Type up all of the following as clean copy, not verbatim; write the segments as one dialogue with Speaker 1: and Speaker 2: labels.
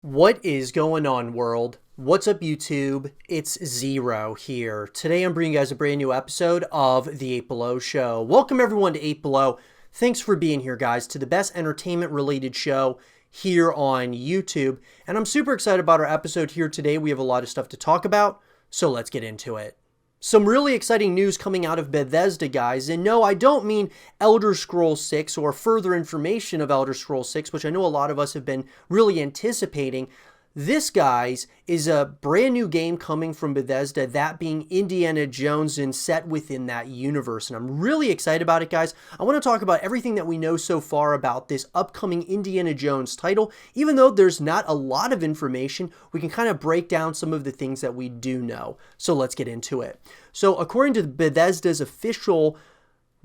Speaker 1: What is going on, world? What's up, YouTube? It's Zero here. Today I'm bringing you guys a brand new episode of The 8 Below Show. Welcome everyone to 8 Below. Thanks for being here, guys, to the best entertainment-related show here on YouTube. And I'm super excited about our episode here today. We have a lot of stuff to talk about, so let's get into it. Some really exciting news coming out of Bethesda, guys, and no, I don't mean Elder Scrolls 6 or further information of Elder Scrolls 6, which I know a lot of us have been really anticipating. This, guys, is a brand new game coming from Bethesda, that being Indiana Jones and set within that universe, and I'm really excited about it, guys. I want to talk about everything that we know so far about this upcoming Indiana Jones title. Even though there's not a lot of information, we can kind of break down some of the things that we do know. So let's get into it. So according to Bethesda's official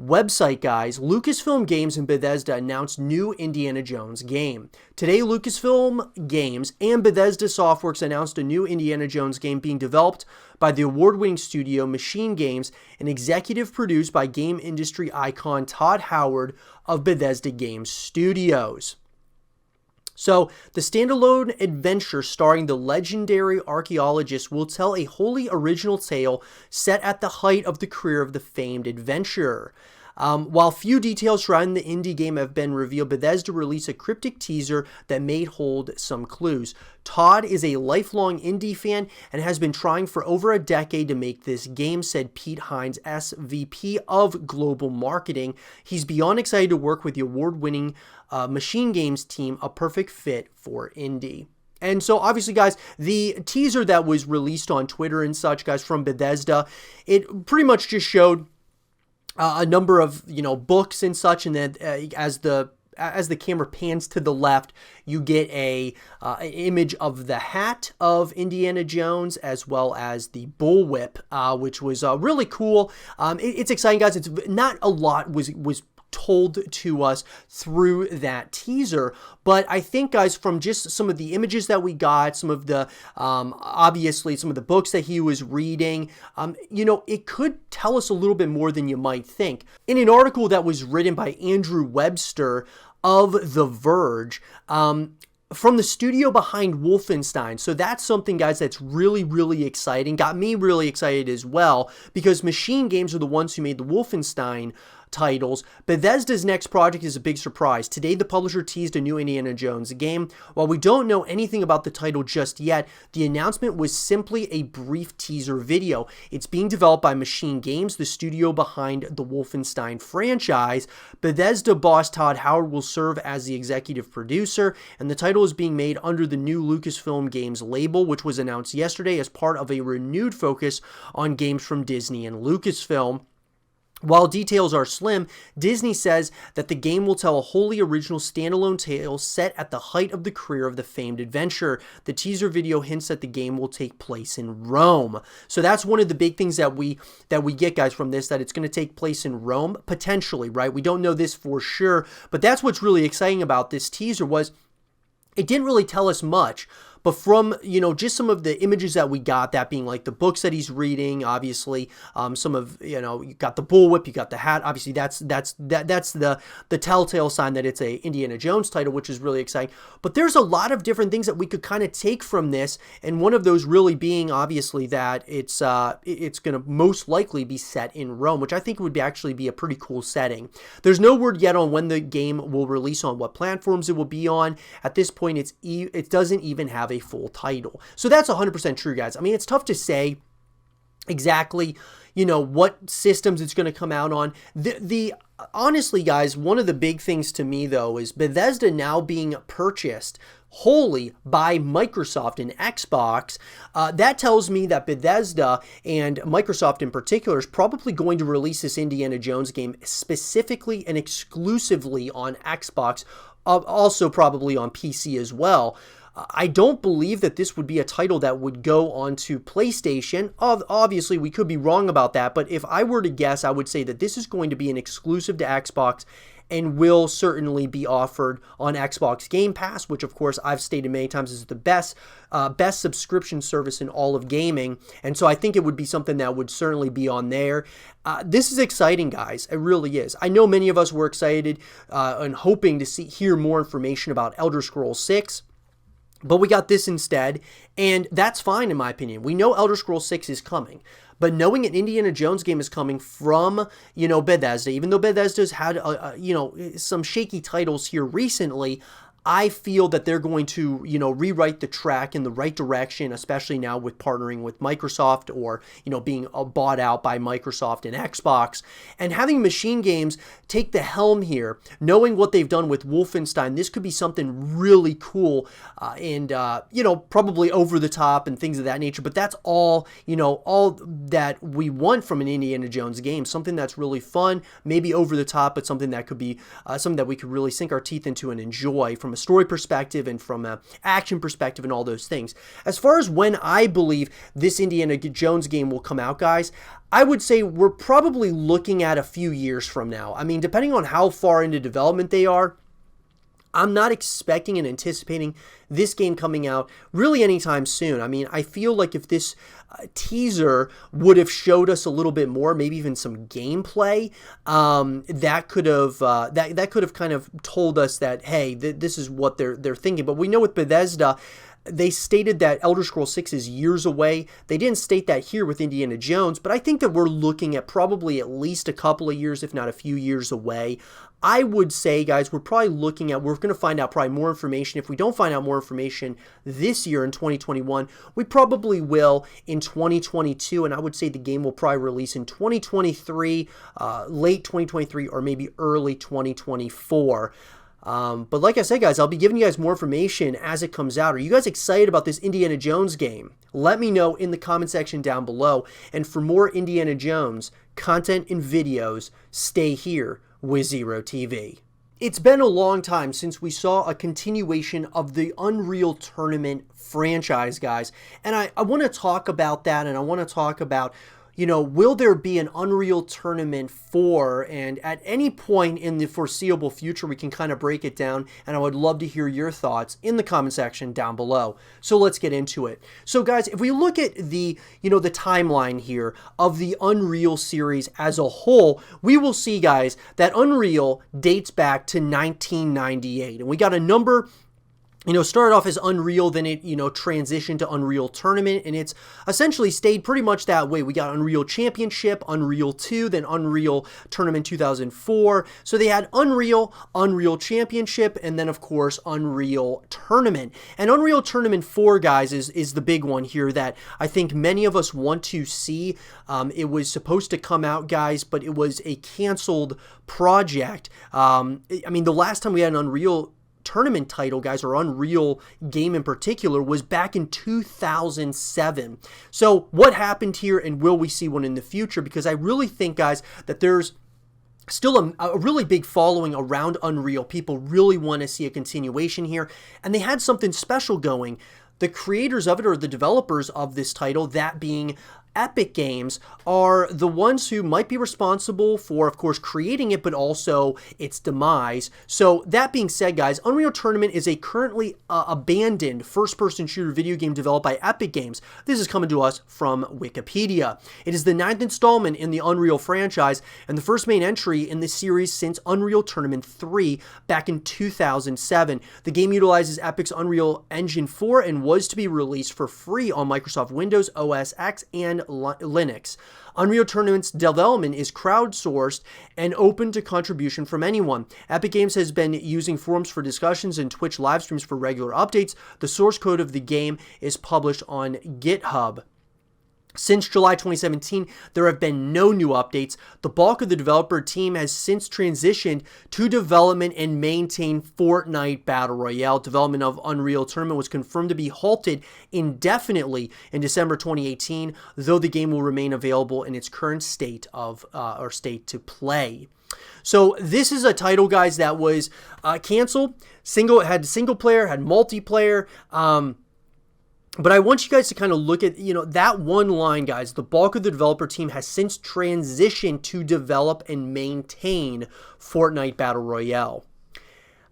Speaker 1: website, guys, Lucasfilm Games and Bethesda announced new Indiana Jones game. Today, Lucasfilm Games and Bethesda Softworks announced a new Indiana Jones game being developed by the award-winning studio Machine Games and executive produced by game industry icon Todd Howard of Bethesda Game Studios. So, the standalone adventure starring the legendary archaeologist will tell a wholly original tale set at the height of the career of the famed adventurer. While few details surrounding the indie game have been revealed, Bethesda released a cryptic teaser that may hold some clues. Todd is a lifelong indie fan and has been trying for over a decade to make this game, said Pete Hines, SVP of Global Marketing. He's beyond excited to work with the award-winning Machine Games team, a perfect fit for indie. And so obviously, guys, the teaser that was released on Twitter and such, guys, from Bethesda, it pretty much just showed a number of, books and such, and then as the camera pans to the left, you get an image of the hat of Indiana Jones as well as the bullwhip, which was really cool. It's exciting, guys. It's not a lot was told to us through that teaser, but I think, guys, from just some of the images that we got, some of the obviously some of the books that he was reading, it could tell us a little bit more than you might think. In an article that was written by Andrew Webster of The Verge, from the studio behind Wolfenstein. So that's something, guys, that's really, really exciting. Got me really excited as well, because Machine Games are the ones who made the Wolfenstein titles. Bethesda's next project is a big surprise. Today, the publisher teased a new Indiana Jones game. While we don't know anything about the title just yet, the announcement was simply a brief teaser video. It's being developed by Machine Games, the studio behind the Wolfenstein franchise. Bethesda boss Todd Howard will serve as the executive producer, and the title is being made under the new Lucasfilm Games label, which was announced yesterday as part of a renewed focus on games from Disney and Lucasfilm. While details are slim, Disney says that the game will tell a wholly original standalone tale set at the height of the career of the famed adventurer. The teaser video hints that the game will take place in Rome. So that's one of the big things that we get, guys, from this, that it's going to take place in Rome, potentially, right? We don't know this for sure, but that's what's really exciting about this teaser was it didn't really tell us much. But from, just some of the images that we got, that being like the books that he's reading, obviously, some of, you got the bullwhip, you got the hat, obviously that's the telltale sign that it's a Indiana Jones title, which is really exciting. But there's a lot of different things that we could kind of take from this, and one of those really being, obviously, that it's going to most likely be set in Rome, which I think would actually be a pretty cool setting. There's no word yet on when the game will release, on what platforms it will be on. At this point, it doesn't even have a full title. So that's 100% true, guys. I mean, it's tough to say exactly, what systems it's going to come out on. Honestly, guys, one of the big things to me, though, is Bethesda now being purchased wholly by Microsoft and Xbox. That tells me that Bethesda, and Microsoft in particular, is probably going to release this Indiana Jones game specifically and exclusively on Xbox, also probably on PC as well. I don't believe that this would be a title that would go onto PlayStation. Obviously, we could be wrong about that, but if I were to guess, I would say that this is going to be an exclusive to Xbox and will certainly be offered on Xbox Game Pass, which, of course, I've stated many times is the best subscription service in all of gaming. And so I think it would be something that would certainly be on there. This is exciting, guys. It really is. I know many of us were excited and hoping to hear more information about Elder Scrolls 6. But we got this instead, and that's fine in my opinion. We know Elder Scrolls 6 is coming, but knowing an Indiana Jones game is coming from, Bethesda, even though Bethesda's had, some shaky titles here recently, I feel that they're going to, rewrite the track in the right direction, especially now with partnering with Microsoft or, being bought out by Microsoft and Xbox. And having Machine Games take the helm here, knowing what they've done with Wolfenstein, this could be something really cool and, probably over the top and things of that nature. But that's all, all that we want from an Indiana Jones game, something that's really fun, maybe over the top, but something that could be something that we could really sink our teeth into and enjoy from a story perspective and from an action perspective and all those things. As far as when I believe this Indiana Jones game will come out, guys, I would say we're probably looking at a few years from now. I mean, depending on how far into development they are, I'm not expecting and anticipating this game coming out really anytime soon. I mean, I feel like if this teaser would have showed us a little bit more, maybe even some gameplay, that could have kind of told us that, hey, this is what they're thinking. But we know with Bethesda, they stated that Elder Scrolls 6 is years away. They didn't state that here with Indiana Jones, but I think that we're looking at probably at least a couple of years, if not a few years away. I would say, guys, we're going to find out probably more information. If we don't find out more information this year in 2021, we probably will in 2022, and I would say the game will probably release in 2023, late 2023, or maybe early 2024. But like I said, guys, I'll be giving you guys more information as it comes out. Are you guys excited about this Indiana Jones game? Let me know in the comment section down below. And for more Indiana Jones content and videos, stay here with Zero TV. It's been a long time since we saw a continuation of the Unreal Tournament franchise, guys. And I want to talk about that, and I want to talk about, will there be an Unreal Tournament 4? And at any point in the foreseeable future, we can kind of break it down. And I would love to hear your thoughts in the comment section down below. So let's get into it. So guys, if we look at the, the timeline here of the Unreal series as a whole, we will see, guys, that Unreal dates back to 1998. And we got a number started off as Unreal, then it, transitioned to Unreal Tournament, and it's essentially stayed pretty much that way. We got Unreal Championship, Unreal 2, then Unreal Tournament 2004. So they had Unreal, Unreal Championship, and then, of course, Unreal Tournament. And Unreal Tournament 4, guys, is the big one here that I think many of us want to see. It was supposed to come out, guys, but it was a canceled project. I mean, the last time we had an Unreal Tournament title, guys, or Unreal game in particular, was back in 2007. So what happened here, and will we see one in the future? Because I really think, guys, that there's still a really big following around Unreal. People really want to see a continuation here, and they had something special going. The creators of it, or the developers of this title, that being Epic Games, are the ones who might be responsible for, of course, creating it, but also its demise. So that being said, guys, Unreal Tournament is a currently abandoned first-person shooter video game developed by Epic Games. This is coming to us from Wikipedia. It is the 9th installment in the Unreal franchise and the first main entry in the series since Unreal Tournament 3 back in 2007. The game utilizes Epic's Unreal Engine 4 and was to be released for free on Microsoft Windows, OS X, and Linux. Unreal Tournament's development is crowdsourced and open to contribution from anyone. Epic Games has been using forums for discussions and Twitch live streams for regular updates. The source code of the game is published on GitHub. Since July 2017, there have been no new updates. The bulk of the developer team has since transitioned to development and maintain Fortnite Battle Royale. Development of Unreal Tournament was confirmed to be halted indefinitely in December 2018, though the game will remain available in its current state of state to play. So this is a title, guys, that was canceled. Had single player, had multiplayer. But I want you guys to kind of look at, that one line, guys. The bulk of the developer team has since transitioned to develop and maintain Fortnite Battle Royale.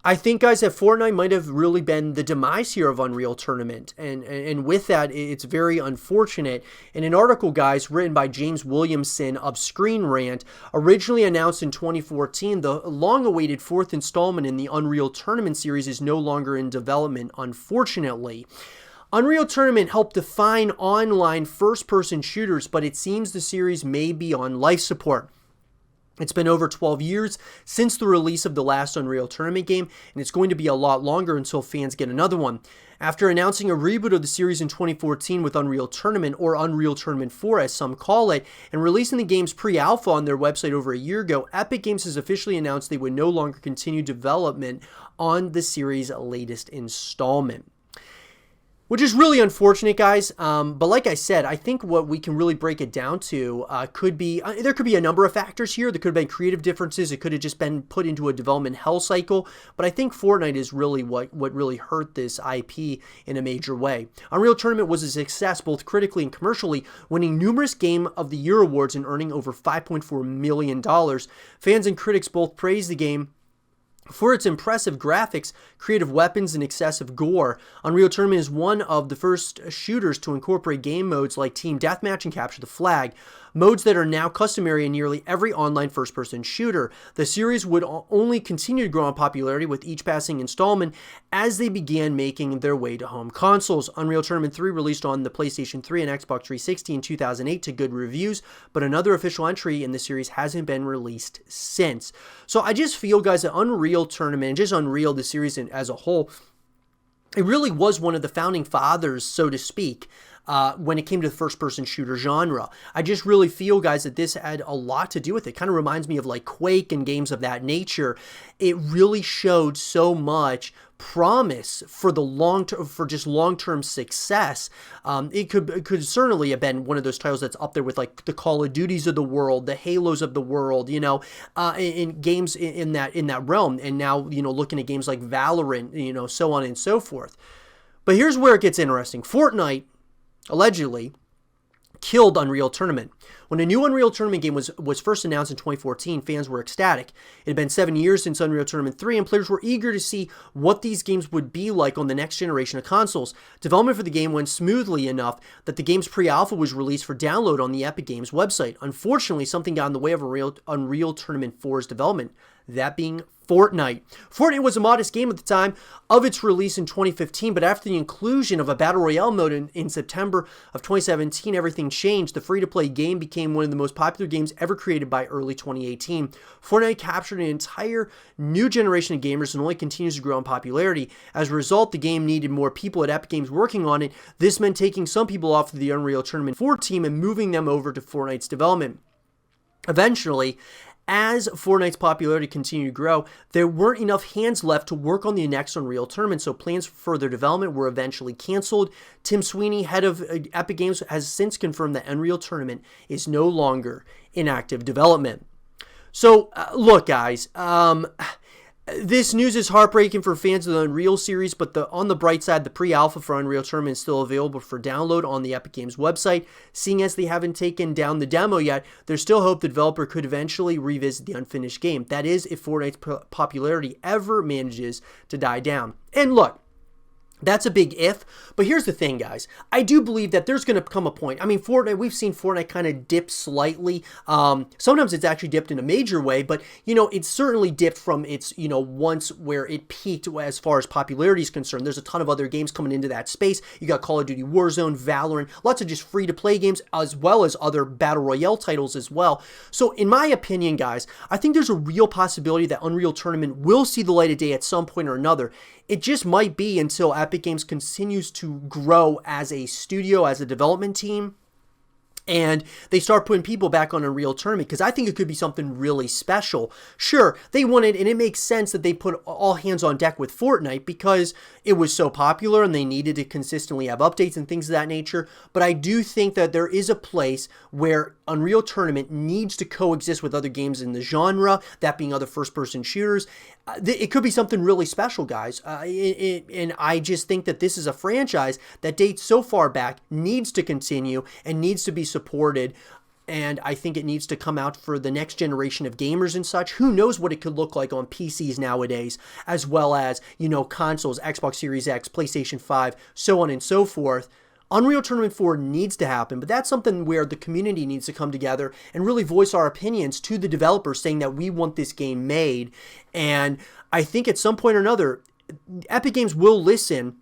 Speaker 1: I think, guys, that Fortnite might have really been the demise here of Unreal Tournament. And with that, it's very unfortunate. In an article, guys, written by James Williamson of Screen Rant, originally announced in 2014, the long-awaited fourth installment in the Unreal Tournament series is no longer in development, unfortunately. Unreal Tournament helped define online first-person shooters, but it seems the series may be on life support. It's been over 12 years since the release of the last Unreal Tournament game, and it's going to be a lot longer until fans get another one. After announcing a reboot of the series in 2014 with Unreal Tournament, or Unreal Tournament 4 as some call it, and releasing the game's pre-alpha on their website over a year ago, Epic Games has officially announced they would no longer continue development on the series' latest installment. Which is really unfortunate, guys. But like I said, I think what we can really break it down to could be, there could be a number of factors here. There could have been creative differences. It could have just been put into a development hell cycle. But I think Fortnite is really what really hurt this IP in a major way. Unreal Tournament was a success both critically and commercially, winning numerous Game of the Year awards and earning over $5.4 million. Fans and critics both praised the game for its impressive graphics, creative weapons, and excessive gore. Unreal Tournament is one of the first shooters to incorporate game modes like Team Deathmatch and Capture the Flag, modes that are now customary in nearly every online first-person shooter. The series would only continue to grow in popularity with each passing installment as they began making their way to home consoles. Unreal Tournament 3 released on the PlayStation 3 and Xbox 360 in 2008 to good reviews, but another official entry in the series hasn't been released since. So I just feel, guys, that Unreal Tournament, and just Unreal, the series as a whole, it really was one of the founding fathers, so to speak, when it came to the first-person shooter genre. I just really feel, guys, that this had a lot to do with it. Kind of reminds me of like Quake and games of that nature. It really showed so much promise for the long-term success. It could certainly have been one of those titles that's up there with like the Call of Duties of the world, the Halos of the world, you know, in games in that realm. And now, you know, looking at games like Valorant, you know, so on and so forth. But here's where it gets interesting. Fortnite allegedly killed Unreal Tournament. When a new Unreal Tournament game was first announced in 2014, fans were ecstatic. It had been 7 years since Unreal Tournament 3, and players were eager to see what these games would be like on the next generation of consoles. Development for the game went smoothly enough that the game's pre-alpha was released for download on the Epic Games website. Unfortunately, something got in the way of Unreal Tournament 4's development, that being Fortnite. Fortnite was a modest game at the time of its release in 2015, but after the inclusion of a Battle Royale mode in September of 2017, everything changed. The free-to-play game became one of the most popular games ever created by early 2018. Fortnite captured an entire new generation of gamers and only continues to grow in popularity. As a result, the game needed more people at Epic Games working on it. This meant taking some people off of the Unreal Tournament 4 team and moving them over to Fortnite's development. Eventually, as Fortnite's popularity continued to grow, there weren't enough hands left to work on the next Unreal Tournament, so plans for further development were eventually canceled. Tim Sweeney, head of Epic Games, has since confirmed that Unreal Tournament is no longer in active development. So, look, guys, this news is heartbreaking for fans of the Unreal series, but on the bright side, the pre-alpha for Unreal Tournament is still available for download on the Epic Games website. Seeing as they haven't taken down the demo yet, there's still hope the developer could eventually revisit the unfinished game. That is, if Fortnite's popularity ever manages to die down. And look, that's a big if, but here's the thing, guys. I do believe that there's going to come a point. I mean, Fortnite, we've seen Fortnite kind of dip slightly. Sometimes it's actually dipped in a major way, but, you know, it's certainly dipped from its, you know, once where it peaked as far as popularity is concerned. There's a ton of other games coming into that space. You got Call of Duty Warzone, Valorant, lots of just free-to-play games, as well as other Battle Royale titles as well. So, in my opinion, guys, I think there's a real possibility that Unreal Tournament will see the light of day at some point or another. It just might be until Epic Games continues to grow as a studio, as a development team, and they start putting people back on Unreal Tournament, because I think it could be something really special. Sure, they wanted, and it makes sense that they put all hands on deck with Fortnite because it was so popular and they needed to consistently have updates and things of that nature, but I do think that there is a place where Unreal Tournament needs to coexist with other games in the genre, that being other first-person shooters. It could be something really special, guys, and I just think that this is a franchise that dates so far back, needs to continue, and needs to be supported. and I think it needs to come out for the next generation of gamers and such. Who knows what it could look like on PCs nowadays, as well as, consoles, Xbox Series X, PlayStation 5, so on and so forth. Unreal Tournament 4 needs to happen, but that's something where the community needs to come together and really voice our opinions to the developers, saying that we want this game made. And I think at some point or another, Epic Games will listen.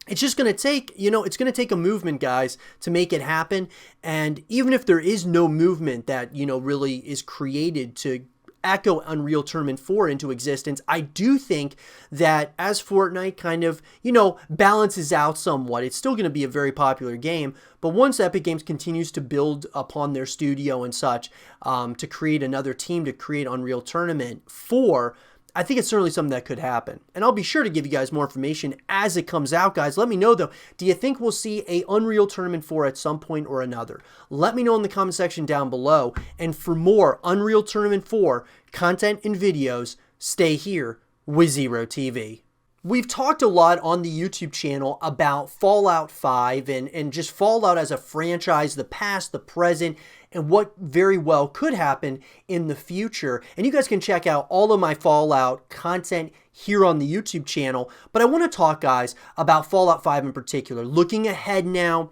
Speaker 1: It's just going to take, it's going to take a movement, guys, to make it happen. And even if there is no movement that, really is created to echo Unreal Tournament 4 into existence, I do think that as Fortnite kind of, balances out somewhat, it's still going to be a very popular game. But once Epic Games continues to build upon their studio and such, to create another team to create Unreal Tournament 4, I think it's certainly something that could happen. And I'll be sure to give you guys more information as it comes out, guys. Let me know, though, do you think we'll see a Unreal Tournament 4 at some point or another? Let me know in the comment section down below. And for more Unreal Tournament 4 content and videos, stay here with Zero TV. We've talked a lot on the YouTube channel about Fallout 5 and just Fallout as a franchise, the past, the present, and what very well could happen in the future. And you guys can check out all of my Fallout content here on the YouTube channel. But I want to talk, guys, about Fallout 5 in particular. Looking ahead now,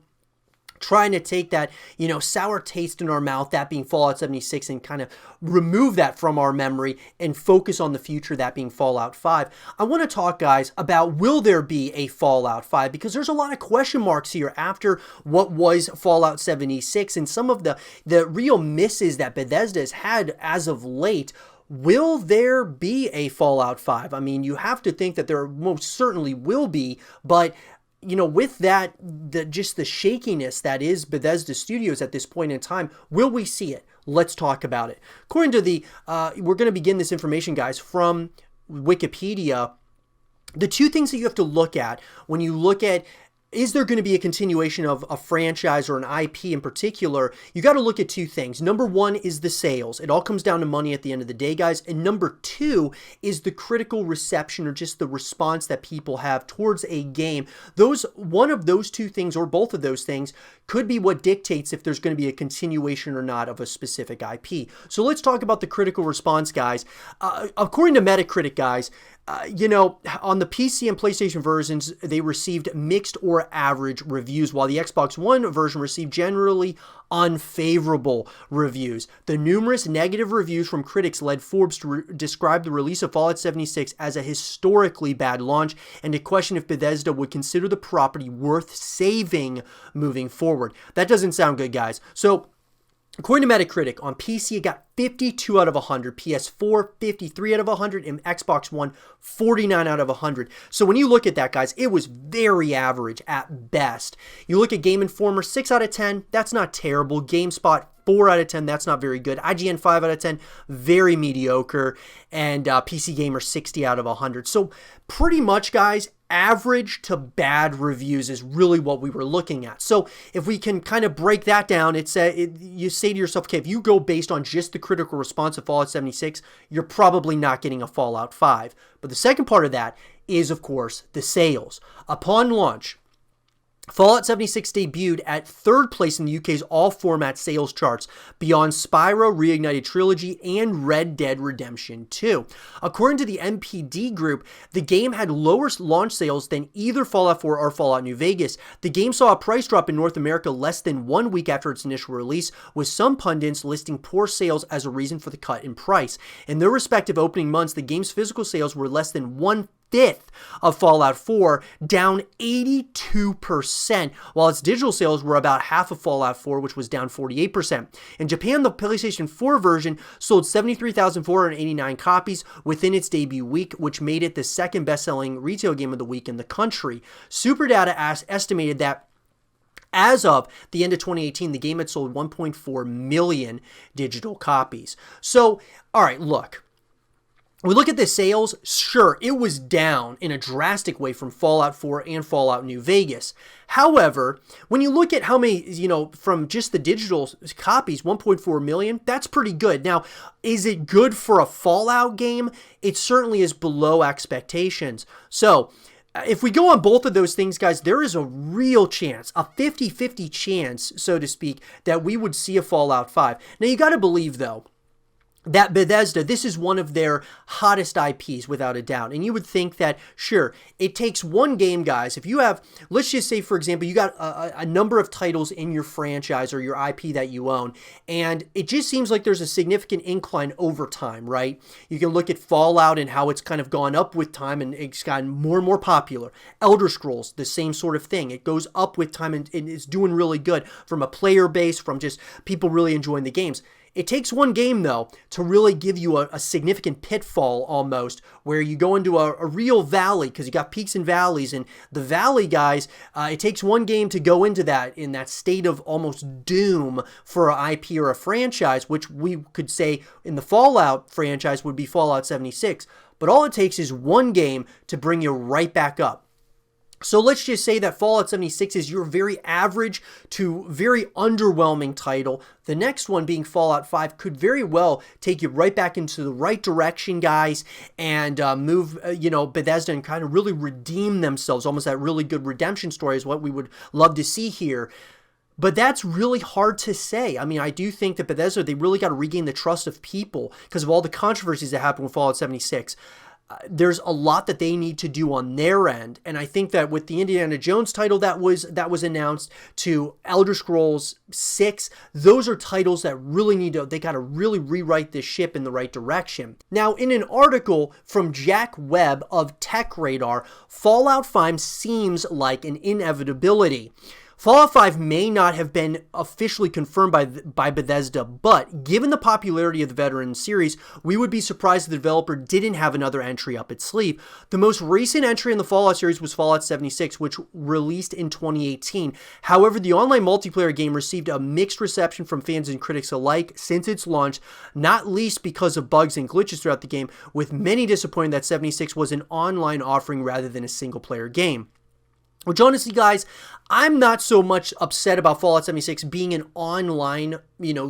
Speaker 1: trying to take that, sour taste in our mouth, that being Fallout 76, and kind of remove that from our memory and focus on the future, that being Fallout 5. I want to talk, guys, about will there be a Fallout 5? Because there's a lot of question marks here after what was Fallout 76 and some of the real misses that Bethesda has had as of late. Will there be a Fallout 5? I mean, you have to think that there most certainly will be, but with that, just the shakiness that is Bethesda Studios at this point in time, will we see it? Let's talk about it. According to we're going to begin this information, guys, from Wikipedia. The two things that you have to look at when you look at, is there going to be a continuation of a franchise or an IP in particular? You got to look at two things. Number one is the sales. It all comes down to money at the end of the day, guys. And number two is the critical reception, or just the response that people have towards a game. One of those two things, or both of those things, could be what dictates if there's going to be a continuation or not of a specific IP. So let's talk about the critical response, guys. According to Metacritic, guys, on the PC and PlayStation versions, they received mixed or average reviews, while the Xbox One version received generally unfavorable reviews. The numerous negative reviews from critics led Forbes to describe the release of Fallout 76 as a historically bad launch and to question if Bethesda would consider the property worth saving moving forward. That doesn't sound good, guys. So, according to Metacritic, on PC, it got 52 out of 100, PS4, 53 out of 100, and Xbox One, 49 out of 100. So when you look at that, guys, it was very average at best. You look at Game Informer, 6 out of 10, that's not terrible. GameSpot, 4 out of 10, that's not very good. IGN, 5 out of 10, very mediocre. And PC Gamer, 60 out of 100. So pretty much, guys, average to bad reviews is really what we were looking at. So if we can kind of break that down, you say to yourself, okay, if you go based on just the critical response of Fallout 76, you're probably not getting a Fallout 5. But the second part of that is, of course, the sales. Upon launch, Fallout 76 debuted at third place in the UK's all-format sales charts, beyond Spyro Reignited Trilogy and Red Dead Redemption 2. According to the NPD Group, the game had lower launch sales than either Fallout 4 or Fallout New Vegas. The game saw a price drop in North America less than 1 week after its initial release, with some pundits listing poor sales as a reason for the cut in price. In their respective opening months, the game's physical sales were less than 1/5 of Fallout 4, down 82%, while its digital sales were about half of Fallout 4, which was down 48%. In Japan, the PlayStation 4 version sold 73,489 copies within its debut week, which made it the second best-selling retail game of the week in the country. Superdata estimated that as of the end of 2018, the game had sold 1.4 million digital copies. So, all right, look. We look at the sales, sure, it was down in a drastic way from Fallout 4 and Fallout New Vegas. However, when you look at how many, from just the digital copies, 1.4 million, that's pretty good. Now, is it good for a Fallout game? It certainly is below expectations. So, if we go on both of those things, guys, there is a real chance, a 50-50 chance, so to speak, that we would see a Fallout 5. Now, you got to believe, though, that Bethesda, this is one of their hottest IPs without a doubt. And you would think that, sure, it takes one game, guys. If you have, let's just say, for example, you got a number of titles in your franchise or your IP that you own, and it just seems like there's a significant incline over time, right? You can look at Fallout and how it's kind of gone up with time and it's gotten more and more popular. Elder Scrolls, the same sort of thing. It goes up with time and it's doing really good from a player base, from just people really enjoying the games. It takes one game, though, to really give you a significant pitfall almost, where you go into a real valley, because you got peaks and valleys, and the valley, guys, it takes one game to go into that, in that state of almost doom for an IP or a franchise, which we could say in the Fallout franchise would be Fallout 76. But all it takes is one game to bring you right back up. So let's just say that Fallout 76 is your very average to very underwhelming title. The next one, being Fallout 5, could very well take you right back into the right direction, guys, and move, Bethesda and kind of really redeem themselves. Almost that really good redemption story is what we would love to see here. But that's really hard to say. I mean, I do think that Bethesda, they really got to regain the trust of people because of all the controversies that happened with Fallout 76. There's a lot that they need to do on their end, and I think that with the Indiana Jones title that was announced to Elder Scrolls 6, those are titles that really they got to really rewrite this ship in the right direction. Now, in an article from Jack Webb of Tech Radar, Fallout 5 seems like an inevitability. Fallout 5 may not have been officially confirmed by Bethesda, but given the popularity of the veteran series, we would be surprised if the developer didn't have another entry up its sleeve. The most recent entry in the Fallout series was Fallout 76, which released in 2018. However, the online multiplayer game received a mixed reception from fans and critics alike since its launch, not least because of bugs and glitches throughout the game, with many disappointed that 76 was an online offering rather than a single-player game. Which honestly, guys, I'm not so much upset about Fallout 76 being an online,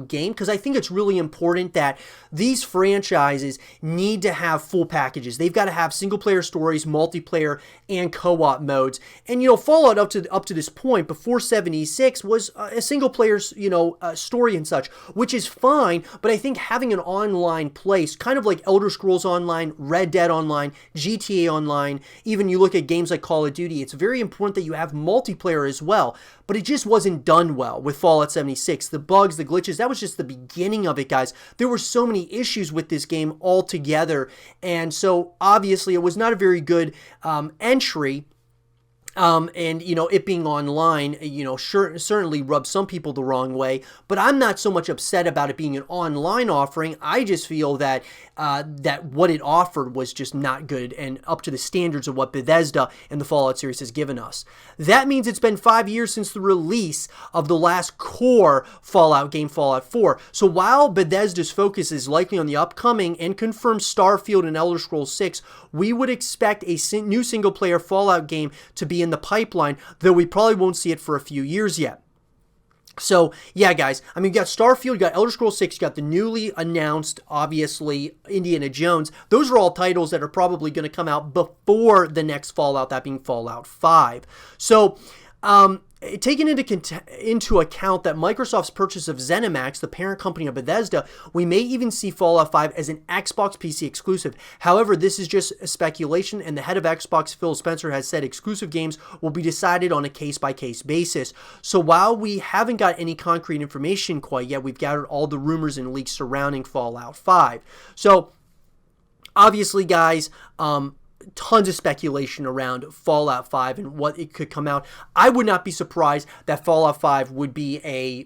Speaker 1: game, because I think it's really important that these franchises need to have full packages. They've got to have single-player stories, multiplayer, and co-op modes. And, Fallout up to this point, before 76, was a single-player, story and such, which is fine, but I think having an online place, kind of like Elder Scrolls Online, Red Dead Online, GTA Online, even you look at games like Call of Duty, it's very important that you have multiplayer as well, but it just wasn't done well with Fallout 76. The bugs, the glitches, that was just the beginning of it, guys. There were so many issues with this game altogether, and so obviously it was not a very good entry. It being online, certainly rubs some people the wrong way, but I'm not so much upset about it being an online offering. I just feel that that what it offered was just not good and up to the standards of what Bethesda and the Fallout series has given us. That means it's been 5 years since the release of the last core Fallout game, Fallout 4. So while Bethesda's focus is likely on the upcoming and confirmed Starfield and Elder Scrolls 6, we would expect a new single-player Fallout game to be in the pipeline, though we probably won't see it for a few years yet. So, yeah, guys, you got Starfield, you got Elder Scrolls 6, you got the newly announced, obviously, Indiana Jones. Those are all titles that are probably going to come out before the next Fallout, that being Fallout 5. So, taking into account that Microsoft's purchase of ZeniMax, the parent company of Bethesda, we may even see Fallout 5 as an Xbox PC exclusive. However, this is just a speculation, and the head of Xbox, Phil Spencer, has said exclusive games will be decided on a case-by-case basis. So while we haven't got any concrete information quite yet, we've gathered all the rumors and leaks surrounding Fallout 5. So, obviously, guys, tons of speculation around Fallout 5 and what it could come out. I would not be surprised that Fallout 5 would be a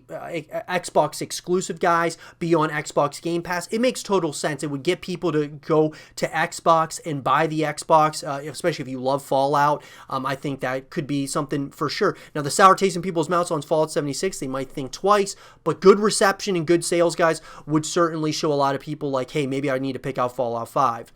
Speaker 1: Xbox exclusive, guys, be on Xbox Game Pass. It makes total sense. It would get people to go to Xbox and buy the Xbox, especially if you love Fallout. I think that could be something for sure. Now, the sour taste in people's mouths on Fallout 76, they might think twice, but good reception and good sales, guys, would certainly show a lot of people like, hey, maybe I need to pick out Fallout 5.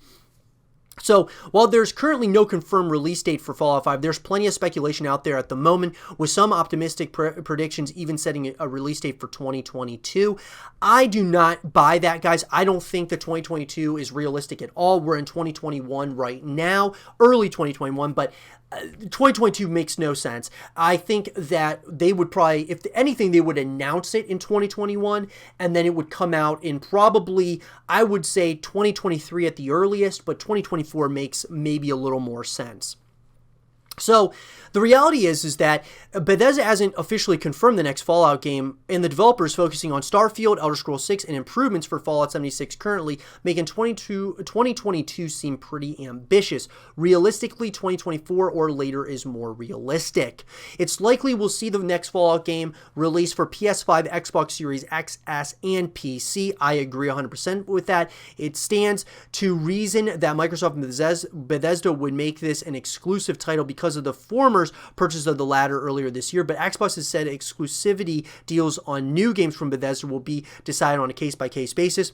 Speaker 1: So, while there's currently no confirmed release date for Fallout 5, there's plenty of speculation out there at the moment, with some optimistic predictions even setting a release date for 2022. I do not buy that, guys. I don't think that 2022 is realistic at all. We're in 2021 right now, early 2021, but 2022 makes no sense. I think that they would probably, if anything, they would announce it in 2021, and then it would come out in probably, I would say 2023 at the earliest, but 2024 makes maybe a little more sense. So the reality is that Bethesda hasn't officially confirmed the next Fallout game, and the developer is focusing on Starfield, Elder Scrolls 6, and improvements for Fallout 76 currently, making 2022 seem pretty ambitious. Realistically, 2024 or later is more realistic. It's likely we'll see the next Fallout game released for PS5, Xbox Series X, S, and PC. I agree 100% with that. It stands to reason that Microsoft and Bethesda would make this an exclusive title because of the former's purchase of the latter earlier this year, but Xbox has said exclusivity deals on new games from Bethesda will be decided on a case-by-case basis.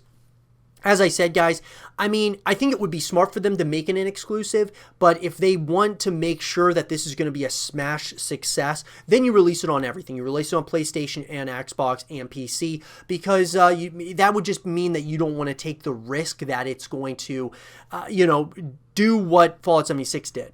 Speaker 1: As I said, guys, I mean, I think it would be smart for them to make it an exclusive, but if they want to make sure that this is going to be a smash success, then you release it on everything. You release it on PlayStation and Xbox and PC, because that would just mean that you don't want to take the risk that it's going to, do what Fallout 76 did.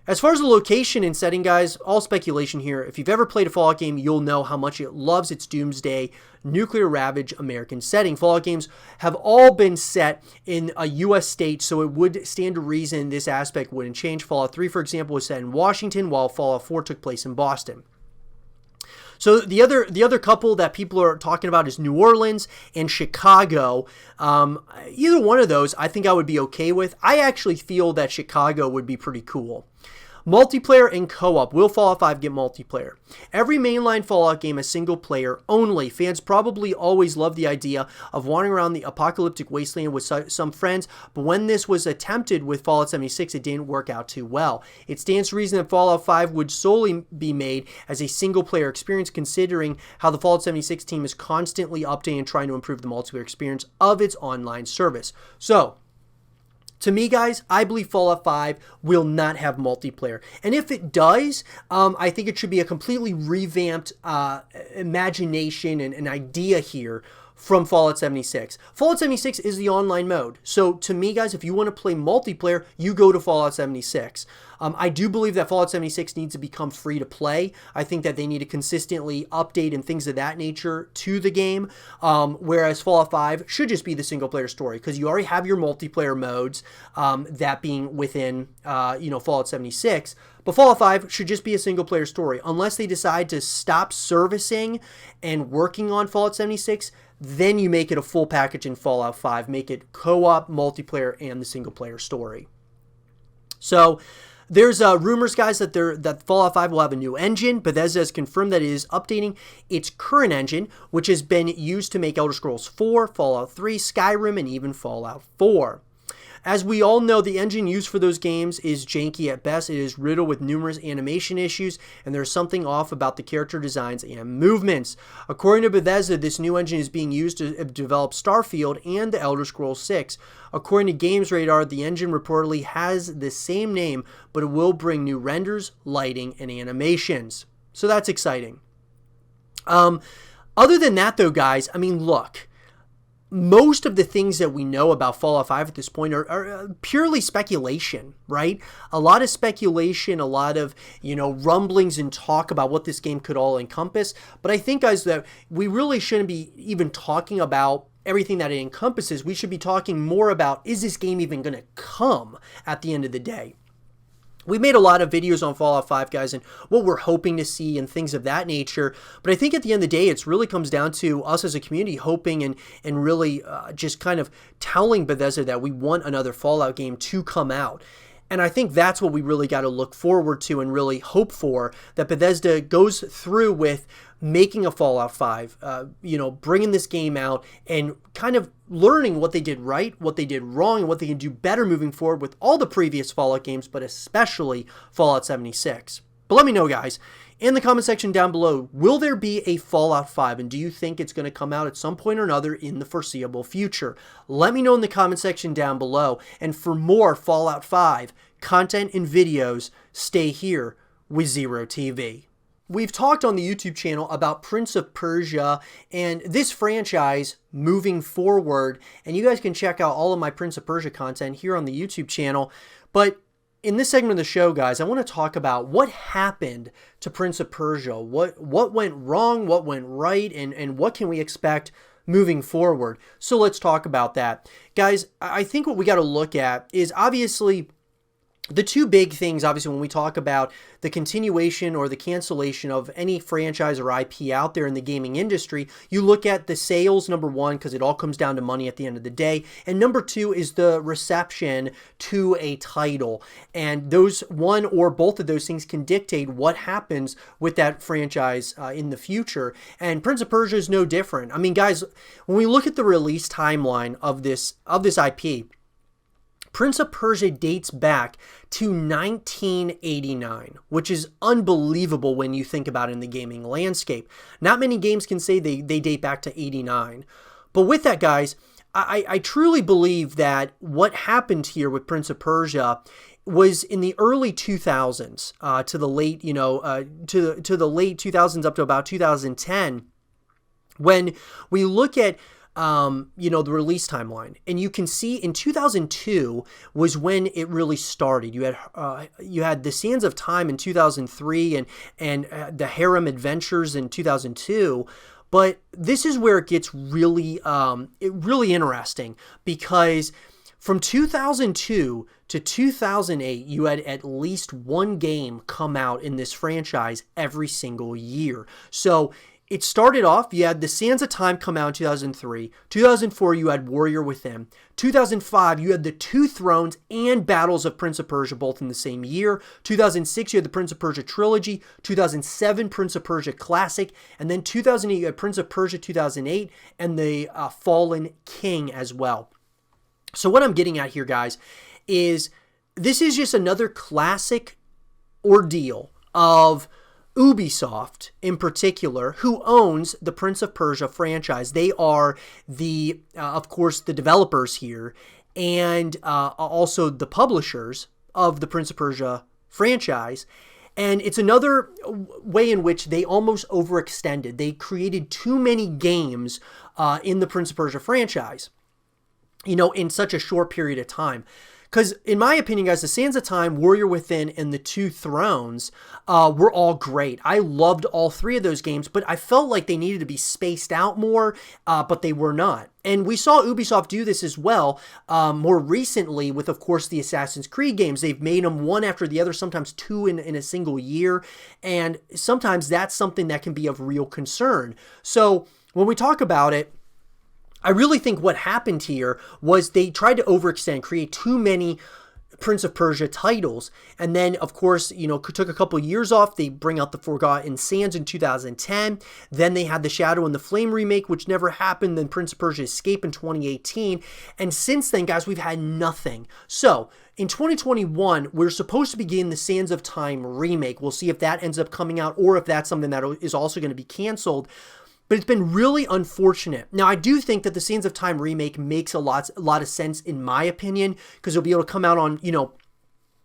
Speaker 1: As far as the location and setting, guys, all speculation here. If you've ever played a Fallout game, you'll know how much it loves its doomsday, nuclear-ravaged American setting. Fallout games have all been set in a U.S. state, so it would stand to reason this aspect wouldn't change. Fallout 3, for example, was set in Washington, while Fallout 4 took place in Boston. So the other couple that people are talking about is New Orleans and Chicago. Either one of those, I think I would be okay with. I actually feel that Chicago would be pretty cool. Multiplayer and co-op. Will Fallout 5 get multiplayer? Every mainline Fallout game is single player only. Fans probably always love the idea of wandering around the apocalyptic wasteland with some friends, but when this was attempted with Fallout 76, it didn't work out too well. It stands to reason that Fallout 5 would solely be made as a single player experience, considering how the Fallout 76 team is constantly updating and trying to improve the multiplayer experience of its online service. So, to me, guys, I believe Fallout 5 will not have multiplayer. And if it does, I think it should be a completely revamped imagination and an idea here from Fallout 76. Fallout 76 is the online mode. So to me, guys, if you want to play multiplayer, you go to Fallout 76. I do believe that Fallout 76 needs to become free to play. I think that they need to consistently update and things of that nature to the game, whereas Fallout 5 should just be the single player story, because you already have your multiplayer modes, that being within Fallout 76. But Fallout 5 should just be a single player story. Unless they decide to stop servicing and working on Fallout 76, then you make it a full package in Fallout 5. Make it co-op, multiplayer, and the single player story. So there's rumors, guys, that Fallout 5 will have a new engine. Bethesda has confirmed that it is updating its current engine, which has been used to make Elder Scrolls 4, Fallout 3, Skyrim, and even Fallout 4. As we all know, the engine used for those games is janky at best. It is riddled with numerous animation issues, and there's something off about the character designs and movements. According to Bethesda, this new engine is being used to develop Starfield and the Elder Scrolls 6. According to Games Radar, the engine reportedly has the same name, but it will bring new renders, lighting, and animations. So that's exciting. Other than that, though, guys, I mean, look. Most of the things that we know about Fallout 5 at this point are purely speculation, right? A lot of speculation, a lot of, rumblings and talk about what this game could all encompass. But I think, guys, that we really shouldn't be even talking about everything that it encompasses. We should be talking more about, is this game even going to come at the end of the day? We made a lot of videos on Fallout 5, guys, and what we're hoping to see and things of that nature. But I think at the end of the day, it really comes down to us as a community hoping and really just kind of telling Bethesda that we want another Fallout game to come out. And I think that's what we really got to look forward to and really hope for, that Bethesda goes through with making a Fallout 5, bringing this game out and kind of learning what they did right, what they did wrong, and what they can do better moving forward with all the previous Fallout games, but especially Fallout 76. But let me know, guys, in the comment section down below, will there be a Fallout 5, and do you think it's going to come out at some point or another in the foreseeable future? Let me know in the comment section down below, and for more Fallout 5 content and videos, stay here with Zero TV. We've talked on the YouTube channel about Prince of Persia and this franchise moving forward, and you guys can check out all of my Prince of Persia content here on the YouTube channel. But in this segment of the show, guys, I want to talk about what happened to Prince of Persia, what went wrong, what went right, and what can we expect moving forward. So let's talk about that. Guys, I think what we got to look at is obviously the two big things, obviously, when we talk about the continuation or the cancellation of any franchise or IP out there in the gaming industry, you look at the sales, number one, because it all comes down to money at the end of the day. And number two is the reception to a title. And those one or both of those things can dictate what happens with that franchise in the future. And Prince of Persia is no different. I mean, guys, when we look at the release timeline of this IP, Prince of Persia dates back to 1989, which is unbelievable when you think about it in the gaming landscape. Not many games can say they date back to 89. But with that, guys, I truly believe that what happened here with Prince of Persia was in the early 2000s to the late, to the late 2000s up to about 2010, when we look at the release timeline, and you can see in 2002 was when it really started. You had the Sands of Time in 2003 and the Harem Adventures in 2002. But this is where it gets really interesting, because from 2002 to 2008, you had at least one game come out in this franchise every single year. So it started off, you had the Sands of Time come out in 2003. 2004, you had Warrior Within. 2005, you had the Two Thrones and Battles of Prince of Persia both in the same year. 2006, you had the Prince of Persia Trilogy. 2007, Prince of Persia Classic. And then 2008, you had Prince of Persia 2008 and the Fallen King as well. So what I'm getting at here, guys, is this is just another classic ordeal of Ubisoft in particular, who owns the Prince of Persia franchise. They are of course, the developers here, and also the publishers of the Prince of Persia franchise. And it's another way in which they almost overextended. They created too many games in the Prince of Persia franchise, in such a short period of time. Because in my opinion, guys, the Sands of Time, Warrior Within, and the Two Thrones were all great. I loved all three of those games, but I felt like they needed to be spaced out more, but they were not. And we saw Ubisoft do this as well more recently with, of course, the Assassin's Creed games. They've made them one after the other, sometimes two in a single year. And sometimes that's something that can be of real concern. So when we talk about it, I really think what happened here was they tried to overextend, create too many Prince of Persia titles. And then, of course, took a couple years off. They bring out the Forgotten Sands in 2010. Then they had the Shadow and the Flame remake, which never happened. Then Prince of Persia Escape in 2018. And since then, guys, we've had nothing. So in 2021, we're supposed to begin the Sands of Time remake. We'll see if that ends up coming out or if that's something that is also going to be canceled. But it's been really unfortunate. Now, I do think that the Sands of Time remake makes a lot of sense, in my opinion, because it'll be able to come out on,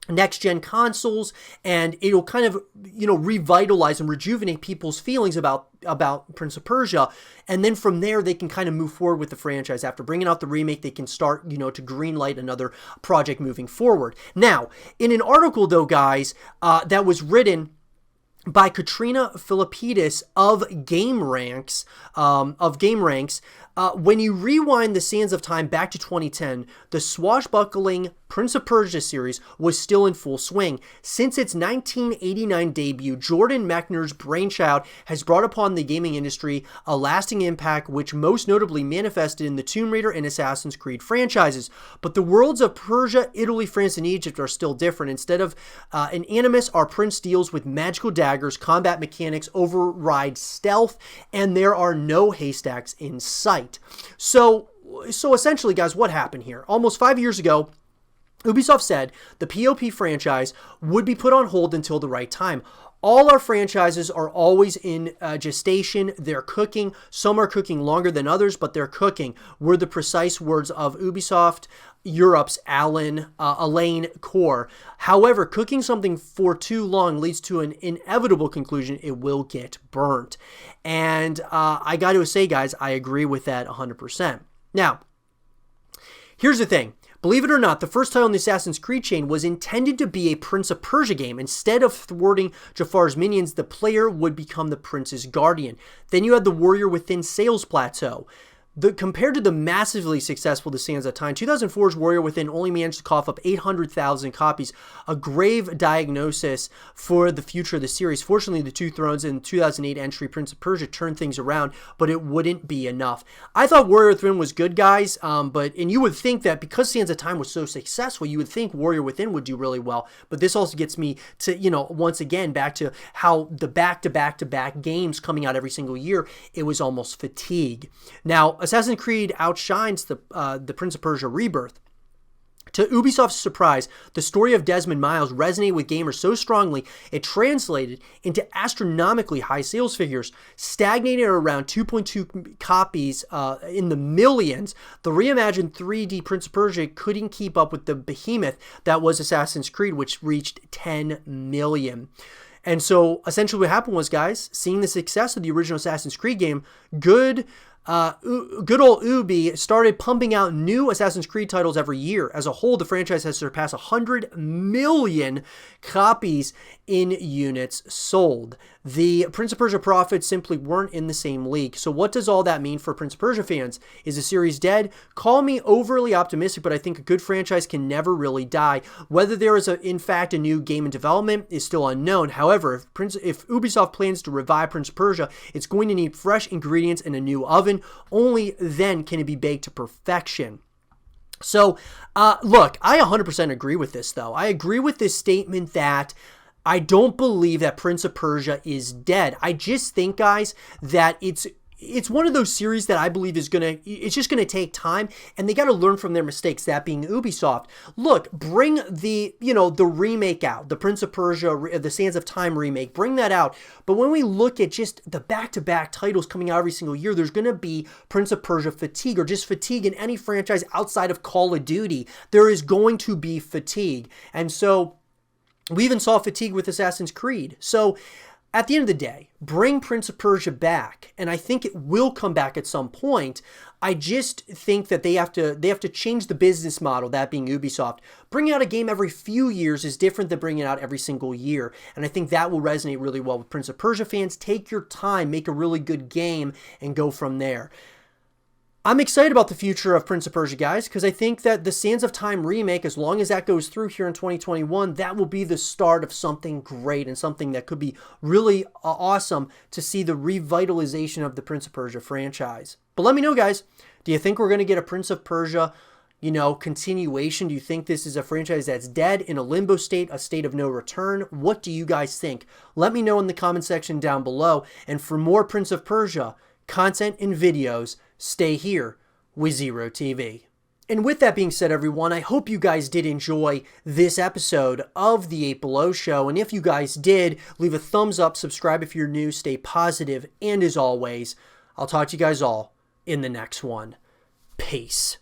Speaker 1: next-gen consoles, and it'll kind of, revitalize and rejuvenate people's feelings about Prince of Persia. And then from there, they can kind of move forward with the franchise. After bringing out the remake, they can start, to greenlight another project moving forward. Now, in an article, though, guys, that was written by Katrina Philippidis of GameRanks, when you rewind the Sands of Time back to 2010, the swashbuckling Prince of Persia series was still in full swing. Since its 1989 debut, Jordan Mechner's brainchild has brought upon the gaming industry a lasting impact, which most notably manifested in the Tomb Raider and Assassin's Creed franchises. But the worlds of Persia, Italy, France, and Egypt are still different. Instead of an animus, our prince deals with magical daggers, combat mechanics, override stealth, and there are no haystacks in sight. So essentially, guys, what happened here? Almost 5 years ago, Ubisoft said the PoP franchise would be put on hold until the right time. All our franchises are always in gestation. They're cooking. Some are cooking longer than others, but they're cooking, were the precise words of Ubisoft Europe's Alain Core. However, cooking something for too long leads to an inevitable conclusion. It will get burnt. And I got to say, guys, I agree with that 100%. Now, here's the thing. Believe it or not, the first title in the Assassin's Creed chain was intended to be a Prince of Persia game. Instead of thwarting Jafar's minions, the player would become the prince's guardian. Then you had the Warrior Within sales plateau. Compared to the massively successful The Sands of Time, 2004's Warrior Within only managed to cough up 800,000 copies, a grave diagnosis for the future of the series. Fortunately, the Two Thrones and 2008 entry Prince of Persia turned things around, but it wouldn't be enough. I thought Warrior Within was good, guys, and you would think that because Sands of Time was so successful, you would think Warrior Within would do really well, but this also gets me to, once again, back to how the back-to-back-to-back games coming out every single year, it was almost fatigue. Now, Assassin's Creed outshines the Prince of Persia Rebirth. To Ubisoft's surprise, the story of Desmond Miles resonated with gamers so strongly, it translated into astronomically high sales figures, stagnating at around 2.2 copies in the millions. The reimagined 3D Prince of Persia couldn't keep up with the behemoth that was Assassin's Creed, which reached 10 million. And so, essentially what happened was, guys, seeing the success of the original Assassin's Creed game, good old Ubi started pumping out new Assassin's Creed titles every year. As a whole, the franchise has surpassed 100 million copies in units sold. The Prince of Persia profits simply weren't in the same league. So what does all that mean for Prince of Persia fans? Is the series dead? Call me overly optimistic, but I think a good franchise can never really die. Whether there is, in fact, a new game in development is still unknown. However, if Ubisoft plans to revive Prince of Persia, it's going to need fresh ingredients in a new oven. Only then can it be baked to perfection. So, look, I 100% agree with this, though. I agree with this statement that I don't believe that Prince of Persia is dead. I just think, guys, that it's one of those series that I believe it's just gonna take time, and they got to learn from their mistakes. That being Ubisoft. Look, bring the remake out, the Prince of Persia, the Sands of Time remake. Bring that out. But when we look at just the back-to-back titles coming out every single year, there's gonna be Prince of Persia fatigue, or just fatigue in any franchise outside of Call of Duty. There is going to be fatigue, and so we even saw fatigue with Assassin's Creed. So at the end of the day, bring Prince of Persia back, and I think it will come back at some point. I just think that they have to change the business model, that being Ubisoft. Bringing out a game every few years is different than bringing it out every single year, and I think that will resonate really well with Prince of Persia fans. Take your time, make a really good game, and go from there. I'm excited about the future of Prince of Persia, guys, because I think that the Sands of Time remake, as long as that goes through here in 2021, that will be the start of something great and something that could be really awesome to see the revitalization of the Prince of Persia franchise. But let me know, guys, do you think we're going to get a Prince of Persia, continuation? Do you think this is a franchise that's dead, in a limbo state, a state of no return? What do you guys think? Let me know in the comment section down below. And for more Prince of Persia content and videos, stay here with Zero TV. And with that being said, everyone, I hope you guys did enjoy this episode of The 8 Below Show. And if you guys did, leave a thumbs up, subscribe if you're new, stay positive, and as always, I'll talk to you guys all in the next one. Peace.